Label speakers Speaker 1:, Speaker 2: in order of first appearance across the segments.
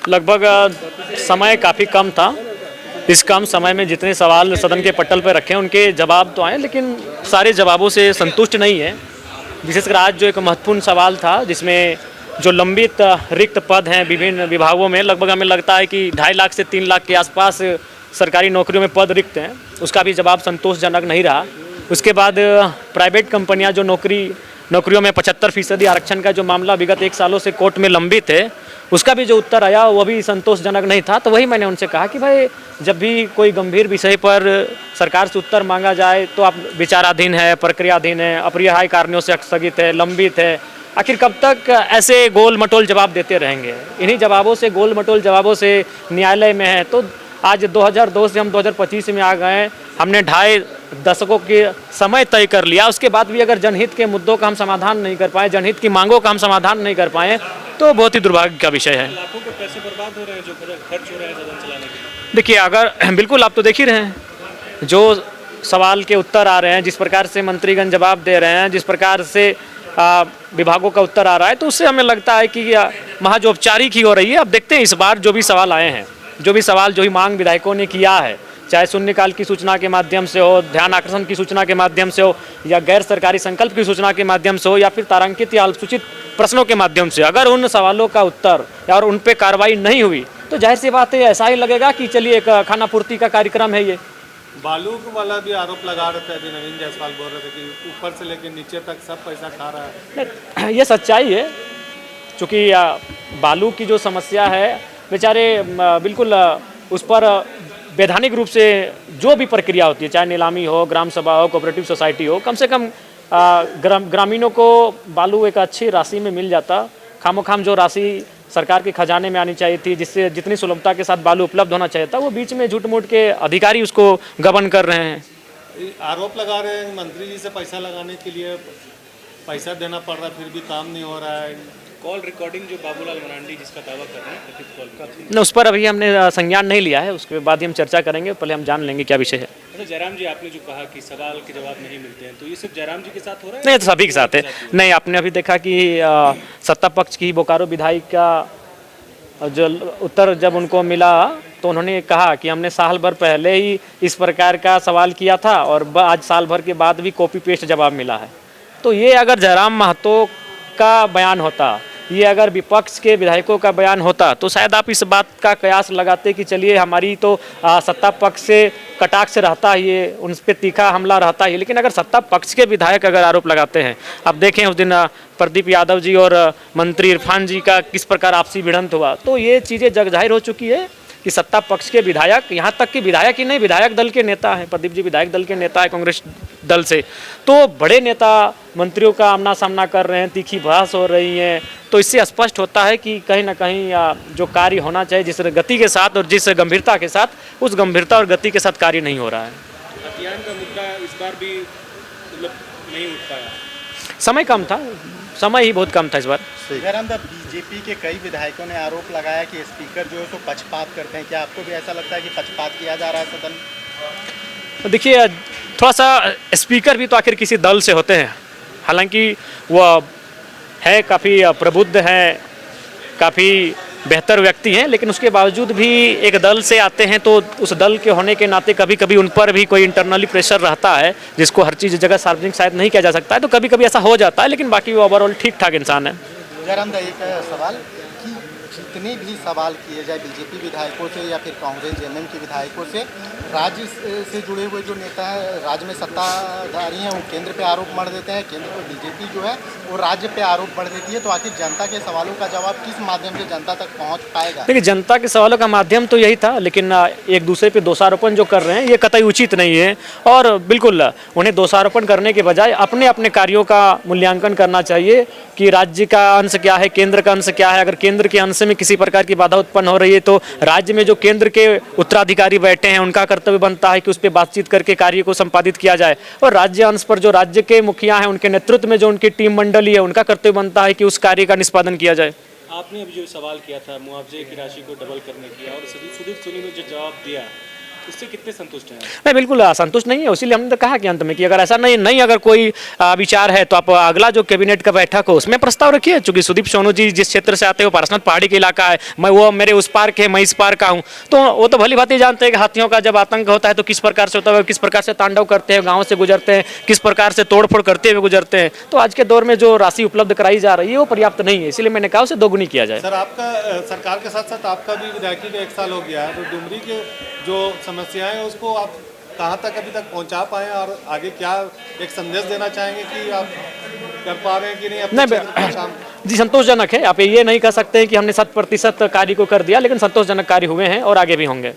Speaker 1: लगभग समय काफ़ी कम था। इस कम समय में जितने सवाल सदन के पटल पर रखे उनके जवाब तो आए, लेकिन सारे जवाबों से संतुष्ट नहीं है। विशेषकर आज जो एक महत्वपूर्ण सवाल था जिसमें जो लंबित रिक्त पद हैं विभिन्न विभागों में, लगभग हमें लगता है कि 2.5 लाख से 3 लाख के आसपास सरकारी नौकरियों में पद रिक्त हैं, उसका भी जवाब संतोषजनक नहीं रहा। उसके बाद प्राइवेट कंपनियां जो नौकरियों में 75% आरक्षण का जो मामला विगत 1 सालों से कोर्ट में लंबित है, उसका भी जो उत्तर आया वो भी संतोषजनक नहीं था। तो वही मैंने उनसे कहा कि भाई जब भी कोई गंभीर विषय पर सरकार से उत्तर मांगा जाए तो आप विचाराधीन है, प्रक्रियाधीन है, अपरिहार्य कारणों से स्थगित है, लंबित है, आखिर कब तक ऐसे गोल मटोल जवाब देते रहेंगे? इन्हीं जवाबों से, गोल मटोल जवाबों से न्यायालय में है। तो आज 2002 से हम 2025 में आ गए, हमने 2.5 दशकों के समय तय कर लिया, उसके बाद भी अगर जनहित के मुद्दों का हम समाधान नहीं कर पाए, जनहित की मांगों का हम समाधान नहीं कर पाए, तो बहुत ही दुर्भाग्य का विषय है।
Speaker 2: लाखों के पैसे बर्बाद हो रहे हैं जो खर्च हो रहे हैं सदन चलाने के।
Speaker 1: देखिए, अगर बिल्कुल आप तो देख ही रहे हैं जो सवाल के उत्तर आ रहे हैं, जिस प्रकार से मंत्रीगण जवाब दे रहे हैं, जिस प्रकार से विभागों का उत्तर आ रहा है, तो उससे हमें लगता है कि महज औपचारिक ही हो रही है। अब देखते हैं इस बार जो भी सवाल आए हैं, जो भी मांग विधायकों ने किया है, चाहे शून्यकाल की सूचना के माध्यम से हो, ध्यान आकर्षण की सूचना के माध्यम से हो, या गैर सरकारी संकल्प की सूचना के माध्यम से हो, या फिर तारांकित या अल्पसूचित प्रश्नों के माध्यम से, अगर उन सवालों का उत्तर या और उन पर कार्रवाई नहीं हुई तो जाहिर सी बात है ऐसा ही लगेगा कि चलिए एक खाना पूर्ति का कार्यक्रम है ये।
Speaker 2: बालू वाला भी आरोप लगा रहे थे, अभी नवीन जायसवाल बोल रहे थे कि ऊपर से लेकर नीचे तक सब पैसा खा रहा है।
Speaker 1: ये सच्चाई है, चूँकि बालू की जो समस्या है बेचारे बिल्कुल उस पर वैधानिक रूप से जो भी प्रक्रिया होती है, चाहे नीलामी हो, ग्राम सभा हो, कोऑपरेटिव सोसाइटी हो, कम से कम ग्रामीणों को बालू एक अच्छी राशि में मिल जाता। खामोखाम जो राशि सरकार के खजाने में आनी चाहिए थी, जिससे जितनी सुलभता के साथ बालू उपलब्ध होना चाहिए था, वो बीच में झूठ मूठ के अधिकारी उसको गबन कर रहे हैं।
Speaker 2: आरोप लगा रहे हैं मंत्री जी से पैसा लगाने के लिए पैसा देना पड़ रहा है, फिर भी काम नहीं हो रहा है। कॉल रिकॉर्डिंग जो बाबूलाल मरांडी जिसका दावा कर रहे हैं कथित कॉल का,
Speaker 1: न उस पर अभी हमने संज्ञान नहीं लिया है, उसके बाद ही हम चर्चा करेंगे, पहले हम जान लेंगे क्या विषय है।
Speaker 2: अच्छा, जयराम जी आपने जो कहा कि सवाल के जवाब नहीं मिलते हैं, तो ये सिर्फ जयराम जी के साथ हो रहा है?
Speaker 1: नहीं, तो सभी के साथ है। नहीं, आपने अभी देखा कि सत्ता पक्ष की बोकारो विधायक का जो उत्तर जब उनको मिला तो उन्होंने कहा कि हमने साल भर पहले ही इस प्रकार का सवाल किया था और आज साल भर के बाद भी कॉपी पेस्ट जवाब मिला है। तो ये अगर जयराम महतो का बयान होता, ये अगर विपक्ष के विधायकों का बयान होता, तो शायद आप इस बात का कयास लगाते कि चलिए हमारी तो सत्ता पक्ष से कटाक्ष रहता ही है, उन पर तीखा हमला रहता ही। लेकिन अगर सत्ता पक्ष के विधायक अगर आरोप लगाते हैं, अब देखें उस दिन प्रदीप यादव जी और मंत्री इरफान जी का किस प्रकार आपसी भिड़ंत हुआ, तो ये चीज़ें जग जाहिर हो चुकी है कि सत्ता पक्ष के विधायक, यहाँ तक कि विधायक ही नहीं, विधायक दल के नेता हैं, प्रदीप जी विधायक दल के नेता है कांग्रेस दल से, तो बड़े नेता मंत्रियों का आमना सामना कर रहे हैं, तीखी बहस हो रही है। तो इससे स्पष्ट होता है कि कहीं ना कहीं जो कार्य होना चाहिए जिस गति के साथ और जिस गंभीरता के साथ, उस गंभीरता और गति के साथ कार्य नहीं हो रहा है।
Speaker 2: हथियार का मुद्दा इस बार भी मतलब नहीं उठ पाया,
Speaker 1: समय कम था, समय ही बहुत कम था इस बार।
Speaker 3: जयराम, बीजेपी के कई विधायकों ने आरोप लगाया कि स्पीकर जो है तो पक्षपात करते हैं। क्या आपको भी ऐसा लगता है कि पक्षपात किया जा रहा है सदन?
Speaker 1: तो देखिए, थोड़ा सा स्पीकर भी तो आखिर किसी दल से होते हैं, हालांकि वो है काफ़ी प्रबुद्ध हैं, काफ़ी बेहतर व्यक्ति हैं, लेकिन उसके बावजूद भी एक दल से आते हैं तो उस दल के होने के नाते कभी कभी उन पर भी कोई इंटरनली प्रेशर रहता है, जिसको हर चीज़ जगह सार्वजनिक शायद नहीं किया जा सकता है, तो कभी कभी ऐसा हो जाता है, लेकिन बाकी वो ओवरऑल ठीक ठाक इंसान है।
Speaker 3: जयराम, एक सवाल कि जितने भी सवाल किए जाए बीजेपी विधायकों से या फिर कांग्रेस जेएमएम के विधायकों से, राज्य से जुड़े हुए जो नेता हैं, राज्य में सत्ताधारी हैं, वो केंद्र पे आरोप मढ़ देते हैं, केंद्र पर बीजेपी जो है वो राज्य पे आरोप मढ़ देती है। तो आखिर जनता के सवालों का जवाब किस माध्यम से जनता तक पहुंच पाएगा?
Speaker 1: देखिए, जनता के सवालों का माध्यम तो यही था, लेकिन एक दूसरे पे दोषारोपण जो कर रहे हैं ये कतई उचित नहीं है, और बिल्कुल उन्हें दोषारोपण करने के बजाय अपने अपने कार्यों का मूल्यांकन करना चाहिए कि राज्य का अंश क्या है, केंद्र का अंश क्या है। अगर केंद्र के अंश में किसी प्रकार की बाधा उत्पन्न हो रही है तो राज्य में जो केंद्र के उत्तराधिकारी बैठे हैं उनका कर्तव्य बनता है कि उस पर बातचीत करके कार्य को संपादित किया जाए, और राज्य अंश पर जो राज्य के मुखिया हैं उनके नेतृत्व में जो उनकी टीम मंडली है उनका कर्तव्य बनता है कि उस कार्य का निष्पादन किया जाए।
Speaker 2: आपने अभी जो सवाल किया था मुआवजे की राशि को डबल करने की, और सुधीर सोनी ने जो जवाब दिया उससे कितने संतुष्ट हैं?
Speaker 1: नहीं, बिल्कुल संतुष्ट नहीं है। इसीलिए हमने तो कहा कि अंत में कि अगर ऐसा नहीं अगर कोई विचार है तो आप अगला जो कैबिनेट का बैठक हो उसमें प्रस्ताव रखिए। चूंकि सुदीप सोनू जी जिस क्षेत्र से आते हैं वो पारसनाथ पहाड़ी का इलाका है, वो मेरे उस पार के, मैं इस पार का हूँ, तो वो तो भली भांति जानते हैं कि हाथियों का जब आतंक होता है तो किस प्रकार से होता है, किस प्रकार से तांडव करते हैं, गाँव से गुजरते हैं, किस प्रकार से तोड़फोड़ करते हुए गुजरते हैं। तो आज के दौर में जो राशि उपलब्ध कराई जा रही है वो पर्याप्त नहीं है, इसलिए मैंने कहा उसे दोगुनी किया जाए।
Speaker 2: सर आपका सरकार के साथ साथ आपका भी विधायकी का 1 साल हो गया है, तो डुमरी के जो समस्याएं हैं उसको आप कहाँ तक अभी तक पहुँचा पाए और आगे क्या एक संदेश देना चाहेंगे कि आप कर पा रहे हैं कि नहीं अपने क्षेत्र का काम?
Speaker 1: जी, संतोषजनक है। आप ये नहीं कह सकते हैं कि हमने 100% कार्य को कर दिया, लेकिन संतोषजनक कार्य हुए हैं और आगे भी होंगे।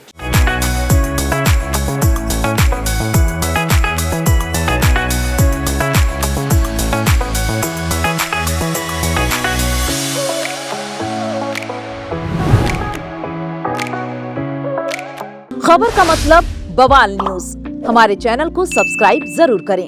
Speaker 4: खबर का मतलब बवाल न्यूज। हमारे चैनल को सब्सक्राइब जरूर करें।